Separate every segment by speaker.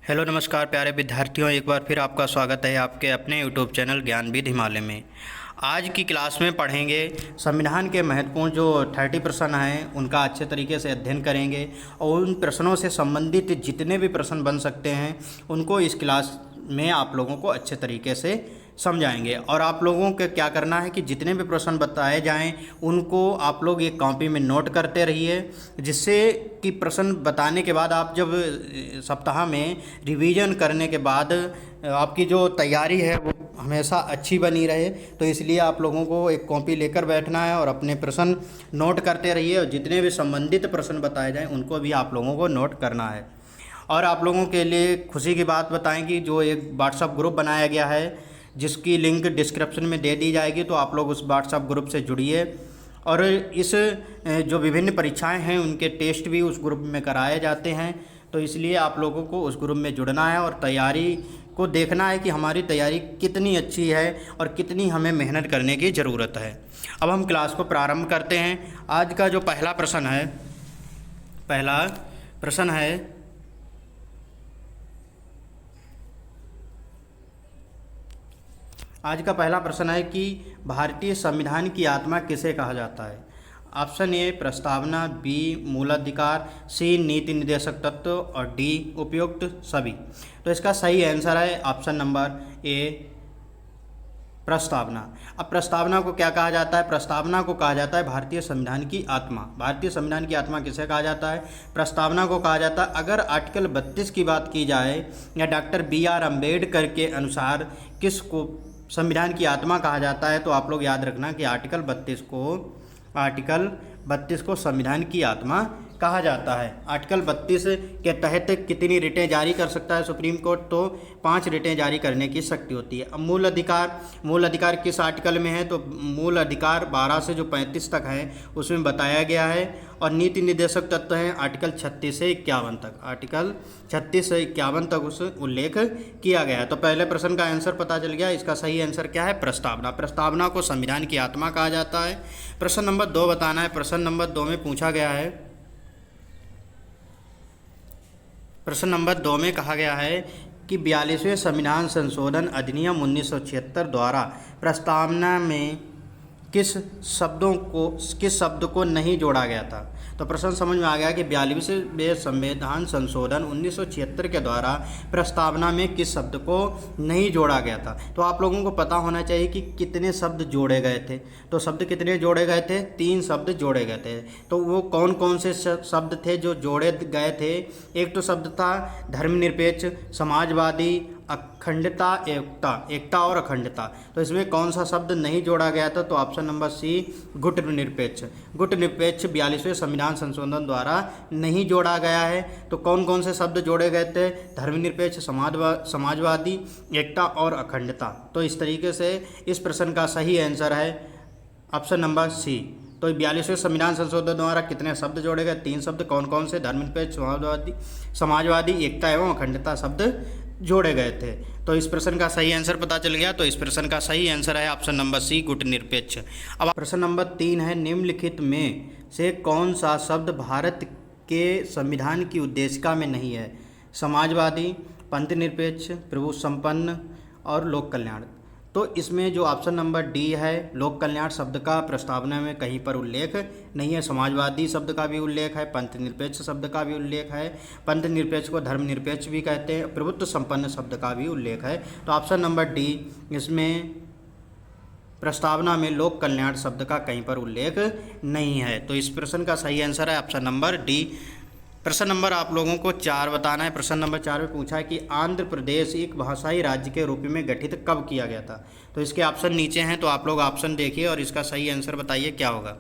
Speaker 1: Hello नमस्कार प्यारे विद्यार्थियों, एक बार फिर आपका स्वागत है आपके अपने यूट्यूब चैनल ज्ञानविद हिमालय में। आज की क्लास में पढ़ेंगे संविधान के महत्वपूर्ण जो 30 प्रश्न हैं उनका अच्छे तरीके से अध्ययन करेंगे और उन प्रश्नों से संबंधित जितने भी प्रश्न बन सकते हैं उनको इस क्लास में आप लोगों को अच्छे तरीके से समझाएंगे। और आप लोगों को क्या करना है कि जितने भी प्रश्न बताए जाएं उनको आप लोग एक कॉपी में नोट करते रहिए, जिससे कि प्रश्न बताने के बाद आप जब सप्ताह में रिवीजन करने के बाद आपकी जो तैयारी है वो हमेशा अच्छी बनी रहे। तो इसलिए आप लोगों को एक कॉपी लेकर बैठना है और अपने प्रश्न नोट करते रहिए और जितने भी संबंधित प्रश्न बताए जाएँ उनको भी आप लोगों को नोट करना है। और आप लोगों के लिए खुशी की बात बताएं कि जो एक व्हाट्सएप ग्रुप बनाया गया है जिसकी लिंक डिस्क्रिप्शन में दे दी जाएगी, तो आप लोग उस व्हाट्सएप ग्रुप से जुड़िए। और इस जो विभिन्न परीक्षाएं हैं उनके टेस्ट भी उस ग्रुप में कराए जाते हैं, तो इसलिए आप लोगों को उस ग्रुप में जुड़ना है और तैयारी को देखना है कि हमारी तैयारी कितनी अच्छी है और कितनी हमें मेहनत करने की ज़रूरत है। अब हम क्लास को प्रारंभ करते हैं। आज का जो पहला प्रश्न है आज का पहला प्रश्न है कि भारतीय संविधान की आत्मा किसे कहा जाता है। ऑप्शन ए प्रस्तावना, बी मूलाधिकार, सी नीति निर्देशक तत्व और डी उपयुक्त सभी। तो इसका सही आंसर है ऑप्शन नंबर ए प्रस्तावना। अब प्रस्तावना को क्या कहा जाता है? प्रस्तावना को कहा जाता है भारतीय संविधान की आत्मा। भारतीय संविधान की आत्मा किसे कहा जाता है? प्रस्तावना को कहा जाता है। अगर आर्टिकल 32 की बात की जाए या डॉक्टर बी.आर. अम्बेडकर के अनुसार किसको संविधान की आत्मा कहा जाता है, तो आप लोग याद रखना कि आर्टिकल 32 को संविधान की आत्मा कहा जाता है। आर्टिकल 32 के तहत कितनी रिटें जारी कर सकता है सुप्रीम कोर्ट? तो 5 रिटें जारी करने की शक्ति होती है। अब मूल अधिकार किस आर्टिकल में है? तो मूल अधिकार 12 से जो 35 तक है उसमें बताया गया है। और नीति निर्देशक तत्व हैं आर्टिकल 36 से 51 तक। आर्टिकल 36 से 51 तक उस उल्लेख किया गया है। तो पहले प्रश्न का आंसर पता चल गया। इसका सही आंसर क्या है? प्रस्तावना। प्रस्तावना को संविधान की आत्मा कहा जाता है। प्रश्न नंबर 2 बताना है। प्रश्न नंबर 2 में पूछा गया है, प्रश्न नंबर 2 में कहा गया है कि 42वें संविधान संशोधन अधिनियम 1976 द्वारा प्रस्तावना में किस शब्द को नहीं जोड़ा गया था। तो प्रश्न समझ में आ गया कि 42वें संविधान संशोधन 1976 के द्वारा प्रस्तावना में किस शब्द को नहीं जोड़ा गया था। तो आप लोगों को पता होना चाहिए कि कितने शब्द जोड़े गए थे। तो शब्द कितने जोड़े गए थे? 3 शब्द जोड़े गए थे। तो वो कौन कौन से शब्द थे जो जोड़े गए थे? एक तो शब्द था धर्मनिरपेक्ष, समाजवादी, अखंडता, एकता और अखंडता। तो इसमें कौन सा शब्द नहीं जोड़ा गया था? तो ऑप्शन नंबर सी गुटनिरपेक्ष। 42वें संविधान संशोधन द्वारा नहीं जोड़ा गया है। तो कौन कौन से शब्द जोड़े गए थे? धर्मनिरपेक्ष, समाजवादी, एकता और अखंडता। तो इस तरीके से इस प्रश्न का सही आंसर है ऑप्शन नंबर सी। तो 42वें संविधान संशोधन द्वारा कितने शब्द जोड़े गए? 3 शब्द। कौन कौन से? धर्मनिरपेक्ष, समाजवादी, एकता एवं अखंडता शब्द जोड़े गए थे। तो इस प्रश्न का सही आंसर पता चल गया। तो इस प्रश्न का सही आंसर है ऑप्शन नंबर सी गुटनिरपेक्ष। अब प्रश्न नंबर 3 है, निम्नलिखित में से कौन सा शब्द भारत के संविधान की उद्देशिका में नहीं है? समाजवादी, पंथनिरपेक्ष, प्रभु संपन्न और लोक कल्याण। तो इसमें जो ऑप्शन नंबर डी है, लोक कल्याण शब्द का प्रस्तावना में कहीं पर उल्लेख नहीं है। समाजवादी शब्द का भी उल्लेख है, पंथनिरपेक्ष शब्द का भी उल्लेख है, पंथनिरपेक्ष को धर्मनिरपेक्ष भी कहते हैं, प्रभुत्व संपन्न शब्द का भी उल्लेख है। तो ऑप्शन नंबर डी, इसमें प्रस्तावना में लोक कल्याण शब्द का कहीं पर उल्लेख नहीं है। तो इस प्रश्न का सही आंसर है ऑप्शन नंबर डी। प्रश्न नंबर आप लोगों को 4 बताना है। प्रश्न नंबर 4 में पूछा है कि आंध्र प्रदेश एक भाषाई राज्य के रूप में गठित कब किया गया था। तो इसके ऑप्शन नीचे हैं, तो आप लोग ऑप्शन देखिए और इसका सही आंसर बताइए क्या होगा।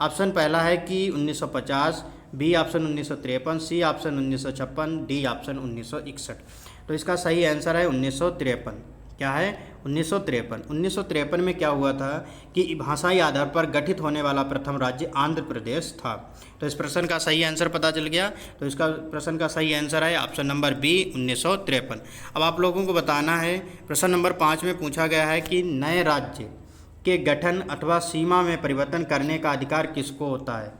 Speaker 1: ऑप्शन पहला है कि 1950, B option 1953, C option 1956, D option 1961। तो इसका सही आंसर है 1953। क्या है? 1953। 1953 में क्या हुआ था कि भाषाई आधार पर गठित होने वाला प्रथम राज्य आंध्र प्रदेश था। तो इस प्रश्न का सही आंसर पता चल गया। तो इसका प्रश्न का सही आंसर है ऑप्शन नंबर बी 1953। अब आप लोगों को बताना है, प्रश्न नंबर 5 में पूछा गया है कि नए राज्य के गठन अथवा सीमा में परिवर्तन करने का अधिकार किसको होता है?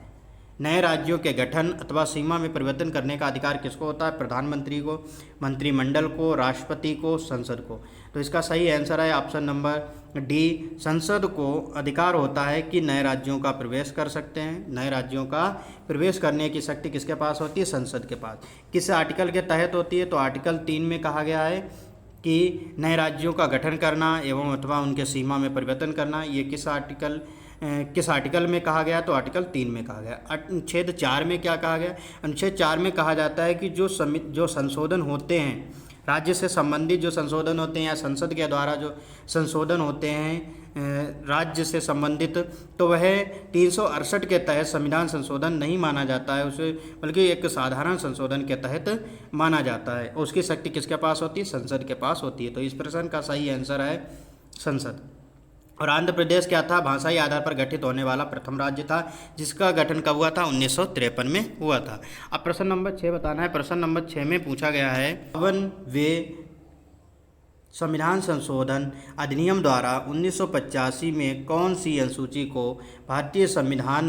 Speaker 1: नए राज्यों के गठन अथवा सीमा में परिवर्तन करने का अधिकार किसको होता है? प्रधानमंत्री को, मंत्रिमंडल को, राष्ट्रपति को, संसद को। तो इसका सही आंसर है ऑप्शन नंबर डी, संसद को अधिकार होता है कि नए राज्यों का प्रवेश कर सकते हैं। नए राज्यों का प्रवेश करने की शक्ति किसके पास होती है? संसद के पास। किस आर्टिकल के तहत होती है? तो आर्टिकल 3 में कहा गया है कि नए राज्यों का गठन करना एवं अथवा उनके सीमा में परिवर्तन करना। ये किस आर्टिकल में कहा गया? तो आर्टिकल 3 में कहा गया। अनुच्छेद 4 में क्या कहा गया? अनुच्छेद 4 में कहा जाता है कि जो संशोधन होते हैं, राज्य से संबंधित जो संशोधन होते हैं या संसद के द्वारा जो संशोधन होते हैं राज्य से संबंधित, तो वह 368 के तहत संविधान संशोधन नहीं माना जाता है उसे, बल्कि एक साधारण संशोधन के तहत माना जाता है। उसकी शक्ति किसके पास होती है? संसद के पास होती है। तो इस प्रश्न का सही आंसर है संसद। और आंध्र प्रदेश क्या था? भाषाई आधार पर गठित होने वाला प्रथम राज्य था, जिसका गठन कब हुआ था? 1953 में हुआ था। अब प्रश्न नंबर 6 बताना है। प्रश्न नंबर 6 में पूछा गया है 52वें संविधान संशोधन अधिनियम द्वारा 1985 में कौन सी अनुसूची को भारतीय संविधान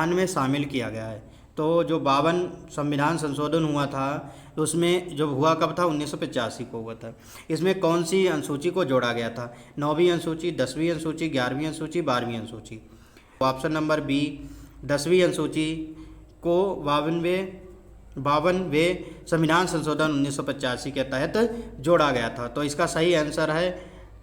Speaker 1: में शामिल किया गया है? तो जो 52 संविधान संशोधन हुआ था, तो उसमें जो हुआ कब था? 1985 को हुआ था। इसमें कौन सी अनुसूची को जोड़ा गया था? 9वीं अनुसूची, 10वीं अनुसूची, 11वीं अनुसूची, 12वीं अनुसूची। ऑप्शन नंबर बी, 10वीं अनुसूची को 52वें संविधान संशोधन 1985 के तहत जोड़ा गया था। तो इसका सही आंसर है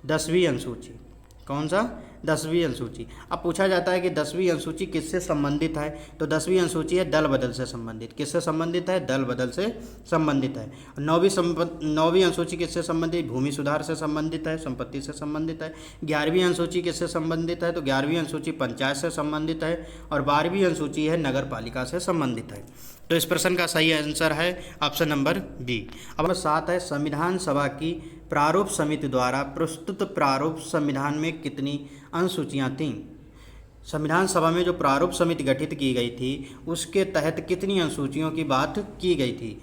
Speaker 1: 10वीं अनुसूची। कौन सा? 10वीं अनुसूची। अब पूछा जाता है कि 10वीं अनुसूची किससे संबंधित है? तो 10वीं अनुसूची है दल बदल से संबंधित। किससे संबंधित है? दल बदल से संबंधित है। 9वीं अनुसूची किससे संबंधित? भूमि सुधार से संबंधित है, संपत्ति से संबंधित है। 11वीं अनुसूची किससे संबंधित है? तो 11वीं अनुसूची पंचायत से संबंधित है। और 12वीं अनुसूची है नगर पालिका से संबंधित है। तो इस प्रश्न का सही आंसर है ऑप्शन नंबर बी। अब 7 है, संविधान सभा की प्रारूप समिति द्वारा प्रस्तुत प्रारूप संविधान में कितनी अनुसूचियाँ थीं? संविधान सभा में जो प्रारूप समिति गठित की गई थी, उसके तहत कितनी अनुसूचियों की बात की गई थी?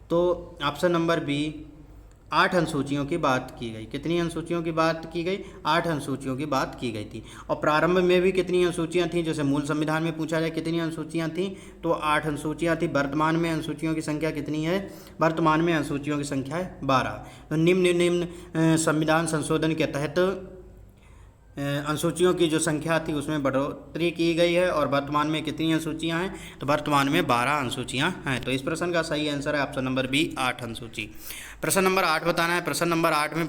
Speaker 1: तो ऑप्शन नंबर बी, 8 अनुसूचियों की बात की गई। कितनी अनुसूचियों की बात की गई? 8 अनुसूचियों की बात की गई थी। और प्रारंभ में भी कितनी अनुसूचियाँ थीं? जैसे मूल संविधान में पूछा जाए कितनी अनुसूचियाँ थीं, तो 8 अनुसूचियाँ थीं। वर्तमान में अनुसूचियों की संख्या कितनी है? वर्तमान में अनुसूचियों की संख्या है 12। तो निम्न संविधान संशोधन के तहत अनुसूचियों की जो संख्या थी उसमें बढ़ोतरी की गई है। और वर्तमान में कितनी अनुसूचियाँ हैं? तो वर्तमान में 12 अनुसूचियाँ हैं। तो इस प्रश्न का सही आंसर है ऑप्शन नंबर बी, 8 अनुसूची। प्रश्न नंबर 8 बताना है। प्रश्न नंबर 8 में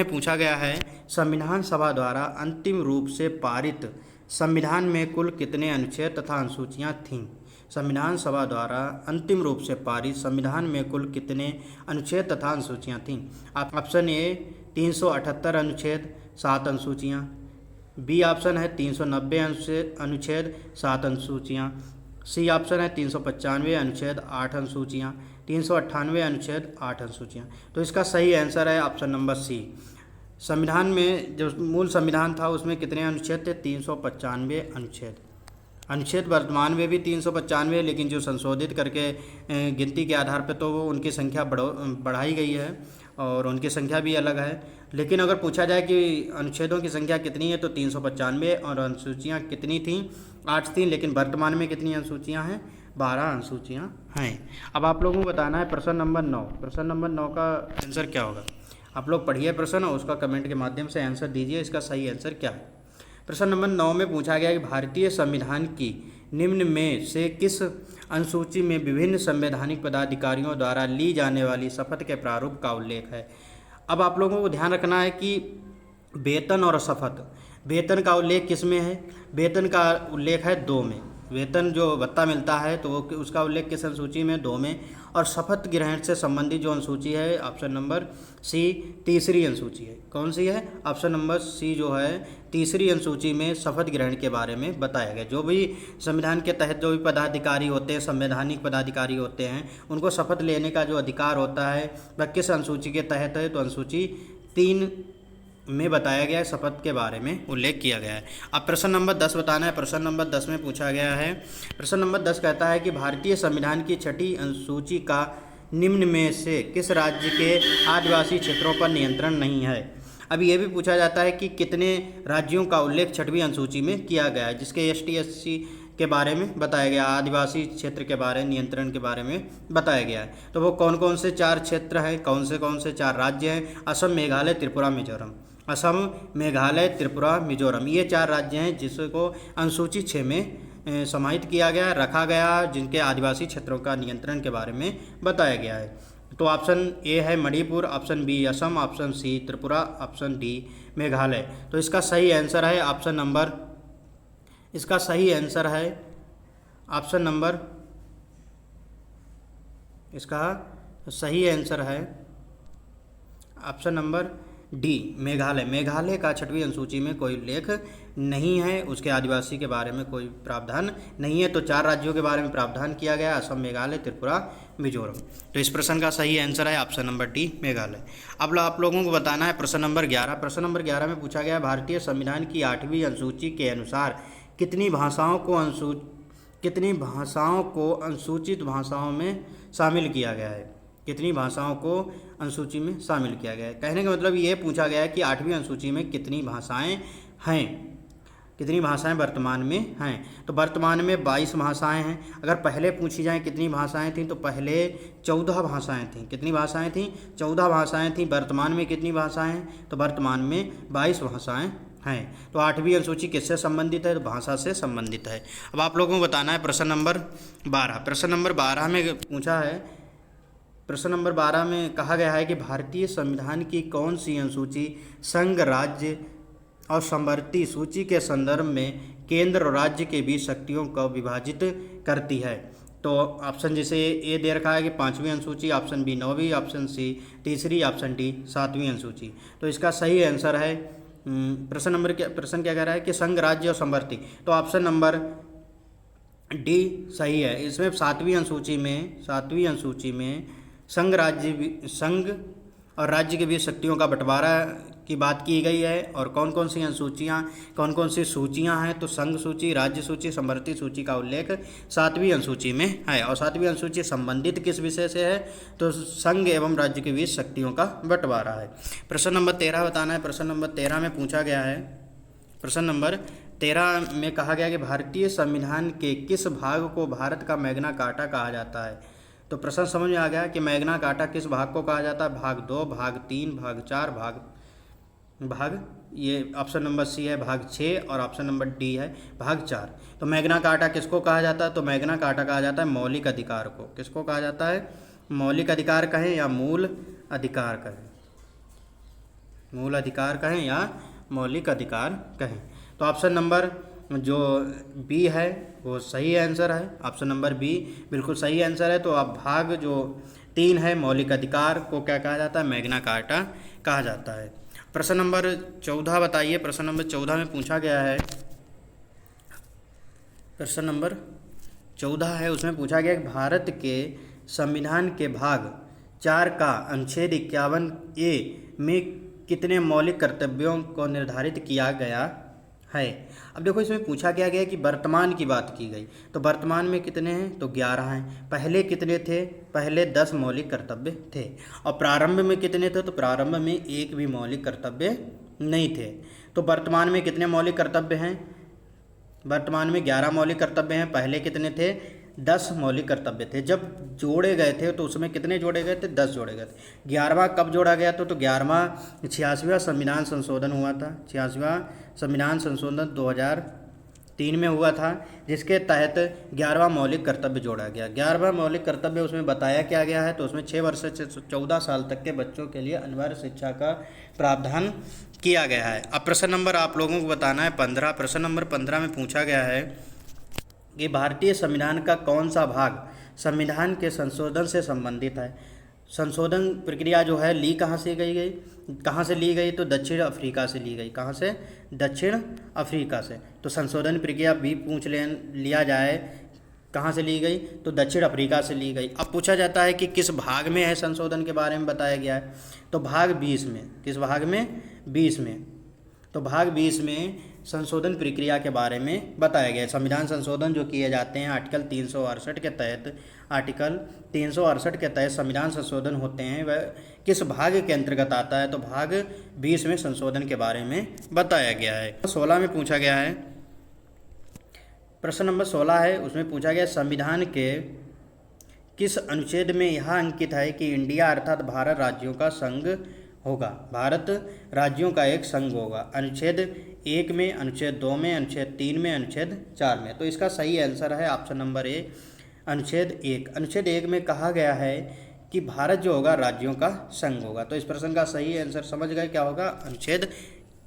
Speaker 1: पूछा गया है संविधान सभा द्वारा अंतिम रूप से पारित संविधान में कुल कितने अनुच्छेद तथा अनुसूचियाँ थीं? संविधान सभा द्वारा अंतिम रूप से पारित संविधान में कुल कितने अनुच्छेद तथा अनुसूचियाँ थीं? ऑप्शन ए 378 अनुच्छेद 7 अनुसूचियाँ, बी ऑप्शन है 390 अनुच्छेद 7 अनुसूचियाँ, सी ऑप्शन है 395 अनुच्छेद 8 अनुसूचियाँ, 398 अनुच्छेद 8 अनुसूचियाँ। तो इसका सही आंसर है ऑप्शन नंबर सी। संविधान में जो मूल संविधान था उसमें कितने अनुच्छेद थे? 395 अनुच्छेद वर्तमान में भी 395, लेकिन जो संशोधित करके गिनती के आधार पर तो वो उनकी संख्या बढ़ाई गई है और उनकी संख्या भी अलग है। लेकिन अगर पूछा जाए कि अनुच्छेदों की संख्या कितनी है, तो 395 और अनुसूचियाँ कितनी थीं? 8 थीं। लेकिन वर्तमान में कितनी अनुसूचियाँ हैं? 12 अनुसूचियाँ हैं। अब आप लोगों को बताना है प्रश्न नंबर 9। प्रश्न नंबर 9 का आंसर क्या होगा? आप लोग पढ़िए प्रश्न और उसका कमेंट के माध्यम से आंसर दीजिए, इसका सही आंसर क्या है। प्रश्न नंबर 9 में पूछा गया कि भारतीय संविधान की निम्न में से किस अनुसूची में विभिन्न संवैधानिक पदाधिकारियों द्वारा ली जाने वाली शपथ के प्रारूप का उल्लेख है? अब आप लोगों को ध्यान रखना है कि वेतन और शपथ, वेतन का उल्लेख किस में है? वेतन का उल्लेख है 2 में। वेतन जो भत्ता मिलता है तो वो उसका उल्लेख किस अनुसूची में? 2 में। और शपथ ग्रहण से संबंधित जो अनुसूची है ऑप्शन नंबर सी, तीसरी अनुसूची है। कौन सी है? ऑप्शन नंबर सी जो है तीसरी अनुसूची में शपथ ग्रहण के बारे में बताया गया। जो भी संविधान के तहत जो भी पदाधिकारी होते हैं, संवैधानिक पदाधिकारी होते हैं, उनको शपथ लेने का जो अधिकार होता है वह किस अनुसूची के तहत है? तो अनुसूची 3 में बताया गया है, शपथ के बारे में उल्लेख किया गया है। अब प्रश्न नंबर 10 बताना है। प्रश्न नंबर 10 में पूछा गया है, प्रश्न नंबर 10 कहता है कि भारतीय संविधान की 6ठी अनुसूची का निम्न में से किस राज्य के आदिवासी क्षेत्रों पर नियंत्रण नहीं है? अब ये भी पूछा जाता है कि कितने राज्यों का उल्लेख 6वीं अनुसूची में किया गया है, जिसके एसटी एससी के बारे में बताया गया, आदिवासी क्षेत्र के बारे नियंत्रण के बारे में बताया गया है। तो वो कौन कौन से 4 क्षेत्र हैं, कौन से 4 राज्य हैं? असम, मेघालय, त्रिपुरा, मिजोरम। असम, मेघालय, त्रिपुरा, मिजोरम, ये 4 राज्य हैं जिसको अनुसूची 6 में समाहित किया गया, रखा गया, जिनके आदिवासी क्षेत्रों का नियंत्रण के बारे में बताया गया है। तो ऑप्शन ए है Manipur, option B Assam, option C Tripura, option D Meghalaya. तो इसका सही आंसर है ऑप्शन नंबर, इसका सही आंसर है ऑप्शन नंबर, इसका सही आंसर है option number D Meghalaya. Meghalaya का 6वीं अनुसूची में कोई उल्लेख नहीं है, उसके आदिवासी के बारे में कोई प्रावधान नहीं है। तो 4 राज्यों के बारे में प्रावधान किया गया, असम, मेघालय, त्रिपुरा, मिजोरम। तो इस प्रश्न का सही आंसर है ऑप्शन नंबर डी मेघालय। अब आप लोगों को बताना है प्रश्न नंबर 11। प्रश्न नंबर 11 में पूछा गया भारतीय संविधान की 8वीं अनुसूची के अनुसार कितनी भाषाओं को अनुसूचित भाषाओं में शामिल किया गया है? कितनी भाषाओं को अनुसूची में शामिल किया गया है? कहने का मतलब ये पूछा गया है कि 8वीं अनुसूची में कितनी भाषाएं हैं, कितनी भाषाएं वर्तमान में हैं। तो वर्तमान में 22 भाषाएं हैं। अगर पहले पूछी जाए कितनी भाषाएं थीं, तो पहले 14 भाषाएं थीं। कितनी भाषाएं थीं? 14 भाषाएं थीं। वर्तमान में कितनी भाषाएं हैं? तो वर्तमान में 22 भाषाएं हैं। तो 8वीं अनुसूची किससे संबंधित है? तो भाषा से संबंधित है। अब आप लोगों को बताना है प्रश्न नंबर 12। प्रश्न नंबर 12 में पूछा है, प्रश्न नंबर 12 में कहा गया है कि भारतीय संविधान की कौन सी अनुसूची संघ, राज्य और समवर्ती सूची के संदर्भ में केंद्र और राज्य के बीच शक्तियों को विभाजित करती है? तो ऑप्शन जैसे ए दे रखा है कि 5वीं अनुसूची, ऑप्शन बी 9वीं, ऑप्शन सी तीसरी, ऑप्शन डी 7वीं अनुसूची। तो इसका सही आंसर है प्रश्न क्या कह रहा है कि संघ, राज्य और समवर्ती। तो ऑप्शन नंबर डी सही है। इसमें 7वीं अनुसूची में संघ और राज्य के बीच शक्तियों का बंटवारा की बात की गई है। और कौन कौन सी सूचियां हैं? तो संघ सूची, राज्य सूची, समवर्ती सूची का उल्लेख 7वीं अनुसूची में है। और 7वीं अनुसूची संबंधित किस विषय से है? तो संघ एवं राज्य के बीच शक्तियों का बंटवारा है। प्रश्न नंबर 13 बताना है। प्रश्न नंबर 13 में पूछा गया है, प्रश्न नंबर 13 में कहा गया कि भारतीय संविधान के किस भाग को भारत का मैग्ना कार्टा कहा जाता है? तो प्रश्न समझ में आ गया कि मैग्ना कार्टा किस भाग को कहा जाता है? भाग 2, भाग 3, भाग 4, भाग ये ऑप्शन नंबर सी है भाग 6 और ऑप्शन नंबर डी है भाग 4। तो मैग्ना कार्टा किसको कहा जाता है? तो मैग्ना कार्टा कहा जाता है मौलिक अधिकार को। किसको कहा जाता है? मौलिक अधिकार कहें या मूल अधिकार कहें, मूल अधिकार कहें या मौलिक अधिकार कहें। तो ऑप्शन नंबर जो बी है वो सही आंसर है। ऑप्शन नंबर बी बिल्कुल सही आंसर है। तो अब भाग जो 3 है मौलिक अधिकार को क्या कहा जाता है? मैग्ना कार्टा कहा जाता है। प्रश्न नंबर 14 बताइए। प्रश्न नंबर 14 में पूछा गया है, प्रश्न नंबर 14 है, उसमें पूछा गया कि भारत के संविधान के भाग 4 का अनुच्छेद 51A में कितने मौलिक कर्तव्यों को निर्धारित किया गया है? अब देखो इसमें पूछा क्या गया कि वर्तमान की बात की गई। तो वर्तमान में कितने हैं? तो 11 हैं। पहले कितने थे? पहले 10 मौलिक कर्तव्य थे। और प्रारंभ में कितने थे? तो प्रारंभ में एक भी मौलिक कर्तव्य नहीं थे। तो वर्तमान में कितने मौलिक कर्तव्य हैं? वर्तमान में 11 मौलिक कर्तव्य हैं। पहले कितने थे? 10 मौलिक कर्तव्य थे। जब जोड़े गए थे तो उसमें कितने जोड़े गए थे? 10 जोड़े गए थे। 11वां कब जोड़ा गया था? तो 11वां 86वां संविधान संशोधन हुआ था। 86वां संविधान संशोधन 2003 में हुआ था, जिसके तहत 11वां मौलिक कर्तव्य जोड़ा गया। 11वां मौलिक कर्तव्य उसमें बताया क्या गया है? तो उसमें 6 वर्ष से 14 साल तक के बच्चों के लिए अनिवार्य शिक्षा का प्रावधान किया गया है। अब प्रश्न नंबर आप लोगों को बताना है 15। प्रश्न नंबर 15 में पूछा गया है कि भारतीय संविधान का कौन सा भाग संविधान के संशोधन से संबंधित है? संशोधन प्रक्रिया जो है कहाँ से ली गई? तो दक्षिण अफ्रीका से ली गई। कहाँ से? दक्षिण अफ्रीका से। तो संशोधन प्रक्रिया भी पूछ लिया जाए कहाँ से ली गई? तो दक्षिण अफ्रीका से ली गई। अब पूछा जाता है कि किस भाग में है संशोधन के बारे में बताया गया है? तो भाग 20 में। किस भाग में? 20 में। तो भाग 20 में संशोधन प्रक्रिया के बारे में बताया गया है। संविधान संशोधन जो किए जाते हैं आर्टिकल 368 के तहत संविधान संशोधन होते हैं, वह किस भाग के अंतर्गत आता है? तो भाग 20 में संशोधन के बारे में बताया गया है। 16 में पूछा गया है, प्रश्न नंबर 16 है, उसमें पूछा गया संविधान के किस अनुच्छेद में यह अंकित है कि इंडिया अर्थात भारत राज्यों का संघ होगा? भारत राज्यों का एक संघ होगा। अनुच्छेद 1 में, अनुच्छेद 2 में, अनुच्छेद 3 में, अनुच्छेद 4 में। तो इसका सही आंसर है ऑप्शन नंबर ए, अनुच्छेद 1। अनुच्छेद 1 में कहा गया है कि भारत जो होगा राज्यों का संघ होगा। तो इस प्रश्न का सही आंसर समझ गए क्या होगा? अनुच्छेद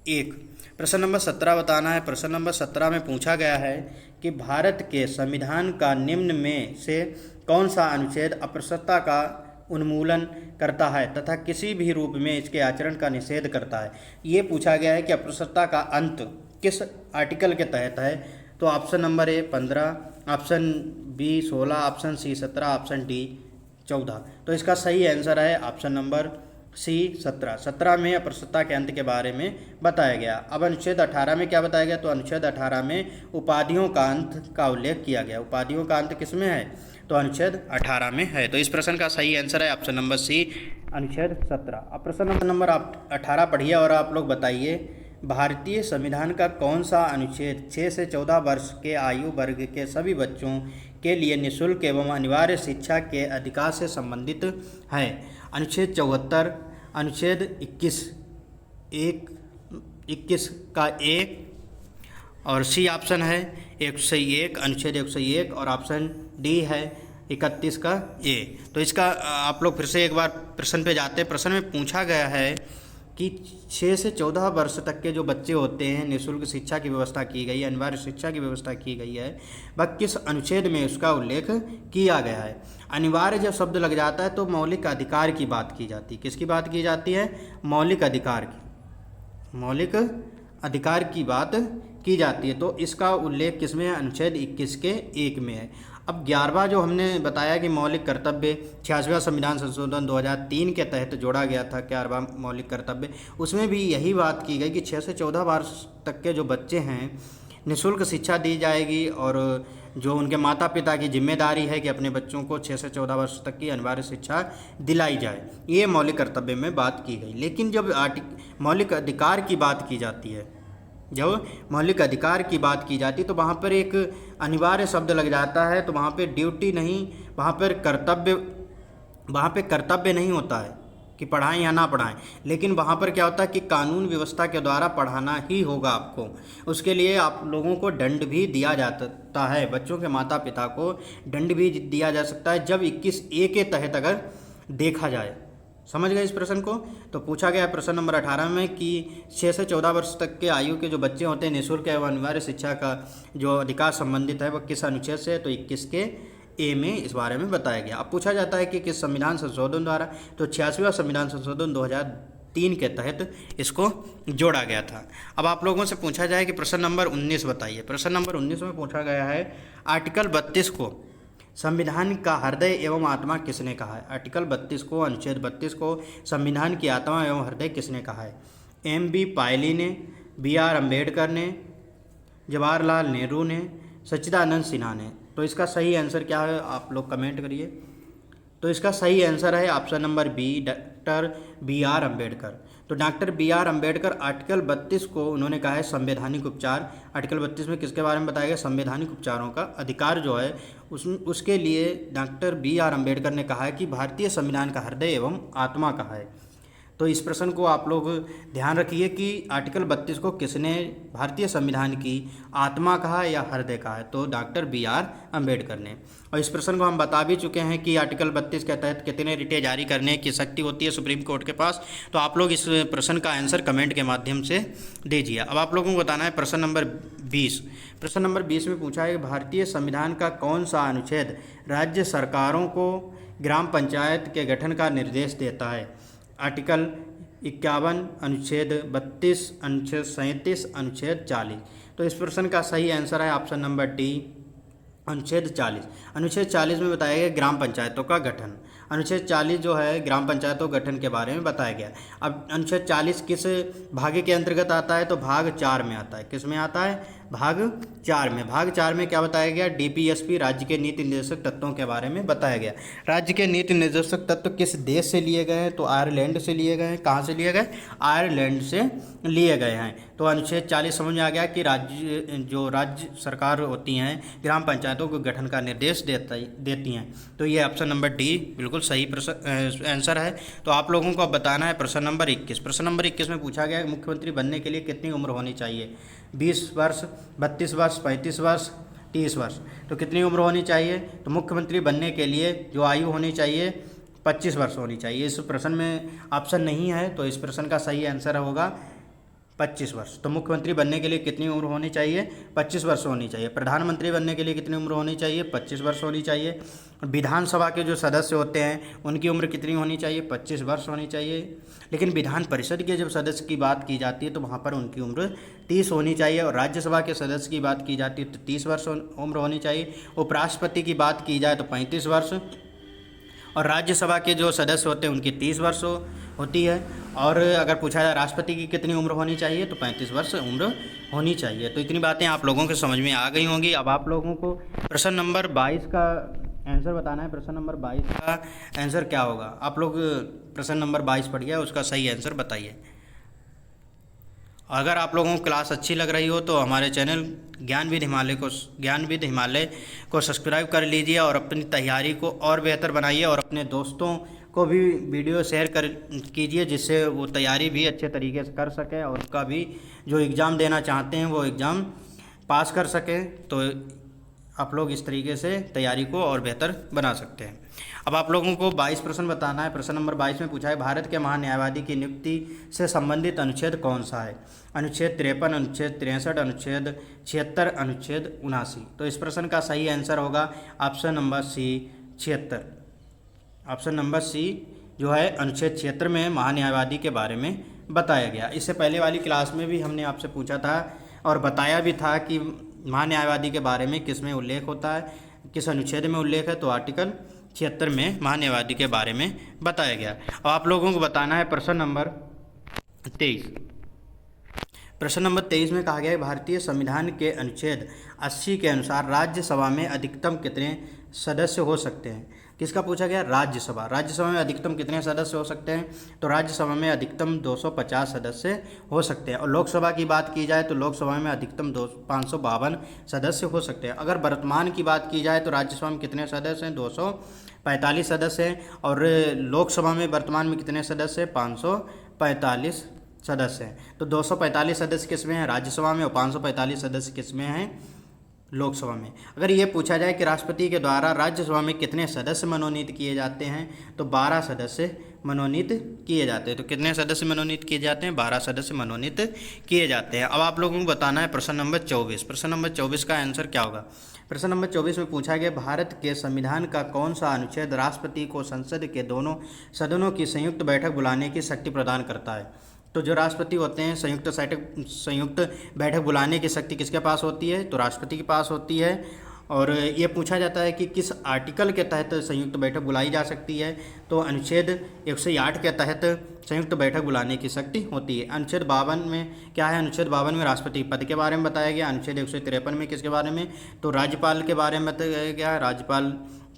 Speaker 1: 1। प्रश्न नंबर 17 बताना है। प्रश्न नंबर 17 में पूछा गया है कि भारत के संविधान का निम्न में से कौन सा अनुच्छेद अस्पृश्यता का उन्मूलन करता है तथा किसी भी रूप में इसके आचरण का निषेध करता है? ये पूछा गया है कि अस्पृश्यता का अंत किस आर्टिकल के तहत है? तो option number A 15, option B 16, option C 17, option D 14। तो इसका सही आंसर है ऑप्शन नंबर सी 17। 17 में अस्पृश्यता के अंत के बारे में बताया गया। अब अनुच्छेद 18 में क्या बताया गया? तो अनुच्छेद 18 में उपाधियों का अंत का उल्लेख किया गया। उपाधियों का अंत किस में है? तो अनुच्छेद 18 में है। तो इस प्रश्न का सही आंसर है ऑप्शन नंबर सी, अनुच्छेद 17। अब प्रश्न नंबर आप 18 पढ़िए और आप लोग बताइए, भारतीय संविधान का कौन सा अनुच्छेद 6 से 14 वर्ष के आयु वर्ग के सभी बच्चों के लिए निःशुल्क एवं अनिवार्य शिक्षा के अधिकार से संबंधित है? अनुच्छेद 74, अनुच्छेद 21 का ए और सी ऑप्शन है 101, अनुच्छेद 101 और ऑप्शन डी है 31 का ए। तो इसका आप लोग फिर से एक बार प्रश्न पे जाते हैं। प्रश्न में पूछा गया है कि 6 से 14 वर्ष तक के जो बच्चे होते हैं निःशुल्क शिक्षा की व्यवस्था की गई है, अनिवार्य शिक्षा की व्यवस्था की गई है, वह किस अनुच्छेद में उसका उल्लेख किया गया है? अनिवार्य जब शब्द लग जाता है तो मौलिक अधिकार की बात की जाती है। किसकी बात की जाती है? मौलिक अधिकार की, मौलिक अधिकार की बात की जाती है। तो इसका उल्लेख किस में है? अनुच्छेद 21 के 1 में है। अब 11वां जो हमने बताया कि मौलिक कर्तव्य 86वां संविधान संशोधन 2003 के तहत जोड़ा गया था 11वां मौलिक कर्तव्य, उसमें भी यही बात की गई कि 6 से 14 वर्ष तक के जो बच्चे हैं निःशुल्क शिक्षा दी जाएगी और जो उनके माता पिता की जिम्मेदारी है कि अपने बच्चों को 6 से 14 वर्ष तक की अनिवार्य शिक्षा दिलाई जाए, ये मौलिक कर्तव्य में बात की गई। लेकिन जब मौलिक अधिकार की बात की जाती है, जब मौलिक अधिकार की बात की जाती है तो वहाँ पर एक अनिवार्य शब्द लग जाता है। तो वहाँ पे ड्यूटी नहीं, वहाँ पे कर्तव्य नहीं होता है कि पढ़ाएं या ना पढ़ाएं, लेकिन वहाँ पर क्या होता है कि कानून व्यवस्था के द्वारा पढ़ाना ही होगा आपको। उसके लिए आप लोगों को दंड भी दिया जाता है, बच्चों के माता पिता को दंड भी दिया जा सकता है जब 21A के तहत अगर देखा जाए। समझ गए इस प्रश्न को? तो पूछा गया प्रश्न नंबर 18 में कि 6 से 14 वर्ष तक के आयु के जो बच्चे होते हैं निःशुल्क एवं अनिवार्य शिक्षा का जो अधिकार संबंधित है वह किस अनुच्छेद से है? तो 21 के ए में इस बारे में बताया गया। अब पूछा जाता है कि किस संविधान संशोधन द्वारा? तो 86वां संविधान संशोधन 2003 के तहत इसको जोड़ा गया था। अब आप लोगों से पूछा जाए कि प्रश्न नंबर 19 बताइए। प्रश्न नंबर 19 में पूछा गया है आर्टिकल 32 को संविधान का हृदय एवं आत्मा किसने कहा है? आर्टिकल 32 को, अनुच्छेद 32 को संविधान की आत्मा एवं हृदय किसने कहा है? M.B. पायली ने, B.R. अम्बेडकर ने, जवाहरलाल नेहरू ने, सच्चिदानंद सिन्हा ने। तो इसका सही आंसर क्या है? आप लोग कमेंट करिए। तो इसका सही आंसर है option number B, doctor B.R. Ambedkar. तो डॉक्टर B.R. अम्बेडकर आर्टिकल 32 को उन्होंने कहा है संवैधानिक उपचार। आर्टिकल 32 में किसके बारे में बताया गया? संवैधानिक उपचारों का अधिकार जो है उसके लिए डॉक्टर B.R. अम्बेडकर ने कहा है कि भारतीय संविधान का हृदय एवं आत्मा कहा है। तो इस प्रश्न को आप लोग ध्यान रखिए कि आर्टिकल 32 को किसने भारतीय संविधान की आत्मा कहा या हृदय कहा है? तो डॉक्टर B.R. अम्बेडकर ने। और इस प्रश्न को हम बता भी चुके हैं कि आर्टिकल 32 के तहत कितने रिटें जारी करने की शक्ति होती है सुप्रीम कोर्ट के पास। तो आप लोग इस प्रश्न का आंसर कमेंट के माध्यम से दीजिए। अब आप लोगों को बताना है प्रश्न नंबर 20। प्रश्न नंबर 20 में पूछा है भारतीय संविधान का कौन सा अनुच्छेद राज्य सरकारों को ग्राम पंचायत के गठन का निर्देश देता है? आर्टिकल 51, अनुच्छेद 32, अनुच्छेद 37, अनुच्छेद 40। तो इस प्रश्न का सही आंसर है ऑप्शन नंबर डी, अनुच्छेद 40 में बताया गया ग्राम पंचायतों का गठन। अनुच्छेद 40 जो है ग्राम पंचायतों गठन के बारे में बताया गया। अब अनुच्छेद 40 किस भाग के अंतर्गत आता है? तो भाग 4 में आता है। किस में आता है? भाग 4 में। भाग 4 में क्या बताया गया? डीपीएसपी राज्य के नीति निर्देशक तत्वों के बारे में बताया गया। राज्य के नीति निर्देशक तत्व किस देश से लिए गए हैं? तो आयरलैंड से लिए गए हैं। कहाँ से लिए गए? आयरलैंड से लिए गए हैं। तो अनुच्छेद 40 समझ में आ गया कि राज्य सरकार होती हैं ग्राम पंचायतों को गठन का निर्देश देती हैं। तो ये ऑप्शन नंबर डी बिल्कुल सही आंसर है। तो आप लोगों को अब बताना है प्रश्न नंबर 21। प्रश्न नंबर 21 में पूछा गया है मुख्यमंत्री बनने के लिए कितनी उम्र होनी चाहिए? 20 वर्ष, 32 वर्ष, 35 वर्ष, 30 वर्ष। तो कितनी उम्र होनी चाहिए? तो मुख्यमंत्री बनने के लिए जो आयु होनी चाहिए 25 वर्ष होनी चाहिए। इस प्रश्न में ऑप्शन नहीं है, तो इस प्रश्न का सही आंसर होगा 25 वर्ष। तो मुख्यमंत्री बनने के लिए कितनी उम्र होनी चाहिए? 25 वर्ष होनी चाहिए। प्रधानमंत्री बनने के लिए कितनी उम्र होनी चाहिए? 25 वर्ष होनी चाहिए। विधानसभा के जो सदस्य होते हैं उनकी उम्र कितनी होनी चाहिए? 25 वर्ष होनी चाहिए। लेकिन विधान परिषद के जब सदस्य की बात की जाती है तो वहाँ पर उनकी उम्र 30 होनी चाहिए। और राज्यसभा के सदस्य की बात की जाती है तो 30 वर्ष उम्र होनी चाहिए। उपराष्ट्रपति की बात की जाए तो 35 वर्ष, और राज्यसभा के जो सदस्य होते हैं उनकी 30 वर्ष होती है। और अगर पूछा जाए राष्ट्रपति की कितनी उम्र होनी चाहिए तो 35 वर्ष उम्र होनी चाहिए। तो इतनी बातें आप लोगों के समझ में आ गई होंगी। अब आप लोगों को प्रश्न नंबर 22 का आंसर बताना है। प्रश्न नंबर 22 का आंसर क्या होगा? आप लोग प्रश्न नंबर 22 पढ़िए, उसका सही आंसर बताइए। अगर आप लोगों को क्लास अच्छी लग रही हो तो हमारे चैनल ज्ञानविद हिमालय को सब्सक्राइब कर लीजिए और अपनी तैयारी को और बेहतर बनाइए और अपने दोस्तों को भी वीडियो शेयर कीजिए, जिससे वो तैयारी भी अच्छे तरीके से कर सकें और उनका भी जो एग्ज़ाम देना चाहते हैं वो एग्ज़ाम पास कर सकें। तो आप लोग इस तरीके से तैयारी को और बेहतर बना सकते हैं। अब आप लोगों को 22 प्रश्न बताना है। प्रश्न नंबर 22 में पूछा है भारत के महान्यायवादी की नियुक्ति से संबंधित अनुच्छेद कौन सा है? अनुच्छेद 53, अनुच्छेद 63, अनुच्छेद 76, अनुच्छेद 79। तो इस प्रश्न का सही आंसर होगा option number C 76। Option number C जो है अनुच्छेद 76 में महान्यायवादी के बारे में बताया गया। इससे पहले वाली क्लास में भी हमने आपसे पूछा था और बताया भी था कि महान्यायवादी के बारे में किस में उल्लेख होता है, किस अनुच्छेद में उल्लेख है। तो आर्टिकल 76 में महान्यायवादी के बारे में बताया गया। अब आप लोगों को बताना है प्रश्न नंबर 23। प्रश्न नंबर 23 में कहा गया है भारतीय संविधान के अनुच्छेद 80 के अनुसार राज्यसभा में अधिकतम कितने सदस्य हो सकते हैं? किसका पूछा गया? राज्यसभा में अधिकतम कितने सदस्य हो सकते हैं? तो राज्यसभा में अधिकतम 250 सदस्य हो सकते हैं। और लोकसभा की बात की जाए तो लोकसभा में अधिकतम 552 सदस्य हो सकते हैं। अगर वर्तमान की बात की जाए तो राज्यसभा में कितने सदस्य हैं? 245 सदस्य हैं। और लोकसभा में वर्तमान में कितने सदस्य हैं? 545 सदस्य हैं। तो 245 सदस्य किस में हैं? राज्यसभा में, और 545 सदस्य किस में हैं? लोकसभा में। अगर ये पूछा जाए कि राष्ट्रपति के द्वारा राज्यसभा में कितने सदस्य मनोनीत किए जाते हैं तो 12 सदस्य मनोनीत किए जाते हैं। तो कितने सदस्य मनोनीत किए जाते हैं? 12 सदस्य मनोनीत किए जाते हैं। अब आप लोगों को बताना है प्रश्न नंबर 24। प्रश्न नंबर 24 का आंसर क्या होगा? प्रश्न नंबर 24 में पूछा गया भारत के संविधान का कौन सा अनुच्छेद राष्ट्रपति को संसद के दोनों सदनों की संयुक्त बैठक बुलाने की शक्ति प्रदान करता है? तो जो राष्ट्रपति होते हैं संयुक्त बैठक बुलाने की शक्ति किसके पास होती है? तो राष्ट्रपति के पास होती है। और ये पूछा जाता है कि किस आर्टिकल के तहत संयुक्त बैठक बुलाई जा सकती है? तो अनुच्छेद 108 के तहत संयुक्त बैठक बुलाने की शक्ति होती है। अनुच्छेद 52 में क्या है? अनुच्छेद 52 में राष्ट्रपति पद के बारे में बताया गया। अनुच्छेद 153 में किसके बारे में? तो राज्यपाल के बारे में बताया गया, राज्यपाल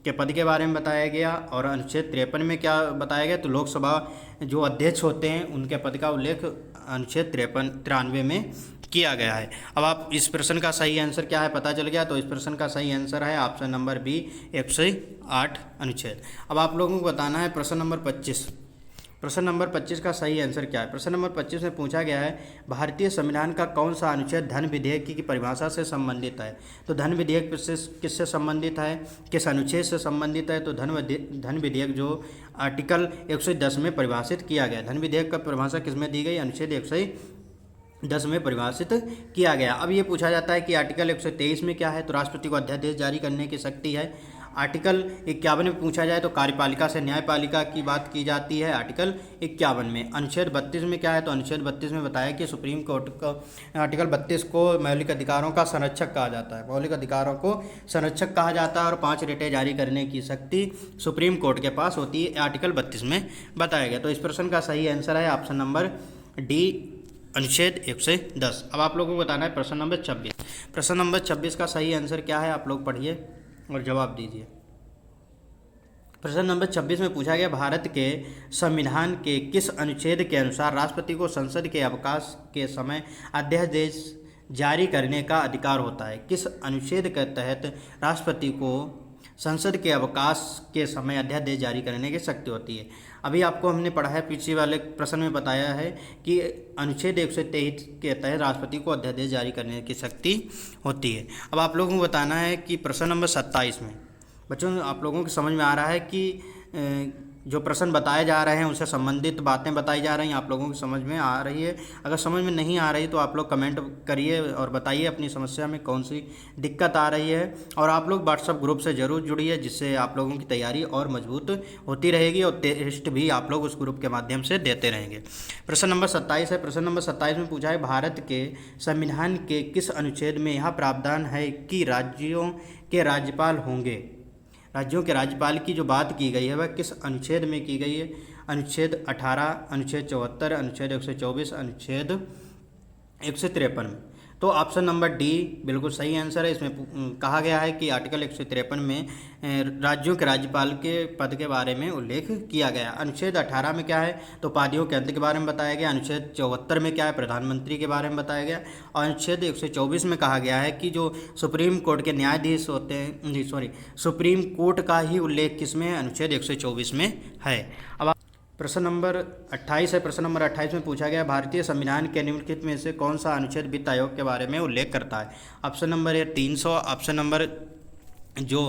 Speaker 1: के पद के बारे में बताया गया। और अनुच्छेद 53 में क्या बताया गया? तो लोकसभा जो अध्यक्ष होते हैं उनके पद का उल्लेख अनुच्छेद 93 में किया गया है। अब आप इस प्रश्न का सही आंसर क्या है पता चल गया। तो इस प्रश्न का सही आंसर है ऑप्शन नंबर बी 108 अनुच्छेद। अब आप लोगों को बताना है प्रश्न नंबर 25। प्रश्न नंबर 25 का सही आंसर क्या है? प्रश्न नंबर 25 में पूछा गया है भारतीय संविधान का कौन सा अनुच्छेद धन विधेयक की परिभाषा से संबंधित है? तो धन विधेयक किससे संबंधित है, किस अनुच्छेद से संबंधित है? तो धन विधेयक जो आर्टिकल 110 में परिभाषित किया गया। धन विधेयक का परिभाषा किस में दी गई? अनुच्छेद 110 में परिभाषित किया गया। अब ये पूछा जाता है कि आर्टिकल 123 में क्या है? तो राष्ट्रपति को अध्यादेश जारी करने की शक्ति है। आर्टिकल 51 में पूछा जाए तो कार्यपालिका से न्यायपालिका की बात की जाती है आर्टिकल 51 में। अनुच्छेद 32 में क्या है, तो अनुच्छेद 32 में बताया कि सुप्रीम कोर्ट का आर्टिकल 32 को मौलिक अधिकारों का संरक्षक कहा जाता है। मौलिक अधिकारों को संरक्षक कहा जाता है और 5 रिटें जारी करने की शक्ति सुप्रीम कोर्ट के पास होती है, आर्टिकल 32 में बताया गया। तो इस प्रश्न का सही आंसर है ऑप्शन नंबर डी, अनुच्छेद 110। अब आप लोगों को बताना है प्रश्न नंबर 26। प्रश्न नंबर 26 का सही आंसर क्या है, आप लोग पढ़िए और जवाब दीजिए। प्रश्न नंबर 26 में पूछा गया, भारत के संविधान के किस अनुच्छेद के अनुसार राष्ट्रपति को संसद के अवकाश के समय अध्यादेश जारी करने का अधिकार होता है? किस अनुच्छेद के तहत राष्ट्रपति को संसद के अवकाश के समय अध्यादेश जारी करने की शक्ति होती है? अभी आपको हमने पढ़ा है, पीछे वाले प्रश्न में बताया है कि अनुच्छेद 123 के तहत राष्ट्रपति को अध्यादेश जारी करने की शक्ति होती है। अब आप लोगों को बताना है कि प्रश्न नंबर 27 में बच्चों आप लोगों को समझ में आ रहा है कि जो प्रश्न बताए जा रहे हैं उससे संबंधित बातें बताई जा रही हैं, आप लोगों की समझ में आ रही है? अगर समझ में नहीं आ रही तो आप लोग कमेंट करिए और बताइए अपनी समस्या में कौन सी दिक्कत आ रही है। और आप लोग व्हाट्सएप ग्रुप से ज़रूर जुड़िए, जिससे आप लोगों की तैयारी और मजबूत होती रहेगी और टेस्ट भी आप लोग उस ग्रुप के माध्यम से देते रहेंगे। प्रश्न नंबर 27 है। प्रश्न नंबर 27 में पूछा है, भारत के संविधान के किस अनुच्छेद में यह प्रावधान है कि राज्यों के राज्यपाल होंगे? राज्यों के राज्यपाल की जो बात की गई है वह किस अनुच्छेद में की गई है? अनुच्छेद 18, अनुच्छेद 74, अनुच्छेद 124, अनुच्छेद 153 में। तो ऑप्शन नंबर डी बिल्कुल सही आंसर है। इसमें कहा गया है कि आर्टिकल 153 में राज्यों के राज्यपाल के पद के बारे में उल्लेख किया गया। अनुच्छेद 18 में क्या है, तो उपाधियों के अंत के बारे में बताया गया। अनुच्छेद 74 में क्या है, प्रधानमंत्री के बारे में बताया गया। और अनुच्छेद 124 में कहा गया है कि जो सुप्रीम कोर्ट के न्यायाधीश होते हैं, सुप्रीम कोर्ट का ही उल्लेख किसमें है, अनुच्छेद 124 में है। अब प्रश्न नंबर 28 है। प्रश्न नंबर 28 में पूछा गया, भारतीय संविधान के निम्नलिखित में से कौन सा अनुच्छेद वित्त आयोग के बारे में उल्लेख करता है? Option number A 300, option number जो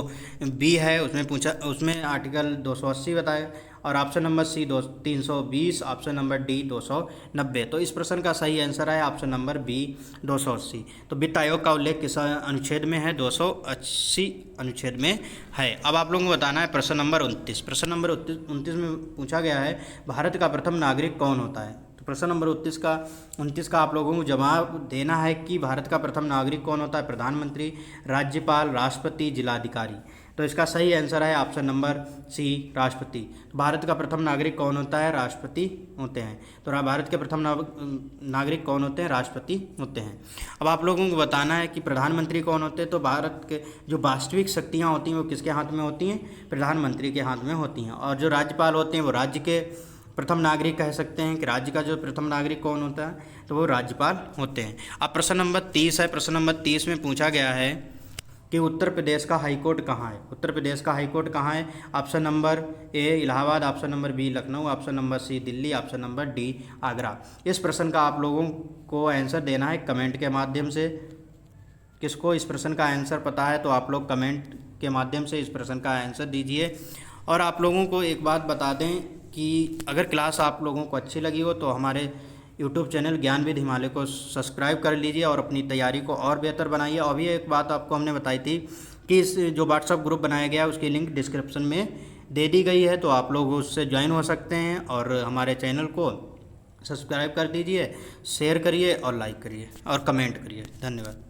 Speaker 1: बी है उसमें आर्टिकल 280 बताया, और option number C 320, option number D 290। तो इस प्रश्न का सही आंसर है ऑप्शन नंबर बी 280। तो वित्त आयोग का उल्लेख किस अनुच्छेद में है, 280 अनुच्छेद में है। अब आप लोगों को बताना है प्रश्न नंबर 29। प्रश्न नंबर 29 में पूछा गया है, भारत का प्रथम नागरिक कौन होता है? तो प्रश्न नंबर 29 का आप लोगों को जवाब देना है कि भारत का प्रथम नागरिक कौन होता है? प्रधानमंत्री, राज्यपाल, राष्ट्रपति, जिलाधिकारी। तो इसका सही आंसर है ऑप्शन नंबर सी, राष्ट्रपति। भारत का प्रथम नागरिक कौन होता है? राष्ट्रपति होते हैं। तो भारत के प्रथम नागरिक कौन होते हैं? राष्ट्रपति होते हैं। अब आप लोगों को बताना है कि प्रधानमंत्री कौन होते हैं। तो भारत के जो वास्तविक शक्तियाँ होती हैं वो किसके हाथ में होती हैं? प्रधानमंत्री के हाथ में होती हैं। और जो राज्यपाल होते हैं वो राज्य के प्रथम नागरिक कह सकते हैं कि राज्य का जो प्रथम नागरिक कौन होता है, तो वो राज्यपाल होते हैं। अब प्रश्न नंबर 30 है। प्रश्न नंबर 30 में पूछा गया है कि उत्तर प्रदेश का हाईकोर्ट कहाँ है? उत्तर प्रदेश का हाईकोर्ट कहाँ है? Option number A Allahabad, option number B Lucknow, option number C Delhi, option number D Agra. इस प्रश्न का आप लोगों को आंसर देना है कमेंट के माध्यम से। किसको इस प्रश्न का आंसर पता है तो आप लोग कमेंट के माध्यम से इस प्रश्न का आंसर दीजिए। और आप लोगों को एक बात बता दें कि अगर क्लास आप लोगों को अच्छी लगी हो तो हमारे यूट्यूब चैनल ज्ञानविद हिमालय को सब्सक्राइब कर लीजिए और अपनी तैयारी को और बेहतर बनाइए। अभी एक बात आपको हमने बताई थी कि इस जो व्हाट्सएप ग्रुप बनाया गया है उसकी लिंक डिस्क्रिप्शन में दे दी गई है, तो आप लोग उससे ज्वाइन हो सकते हैं और हमारे चैनल को सब्सक्राइब कर दीजिए, शेयर करिए और लाइक करिए और कमेंट करिए। धन्यवाद।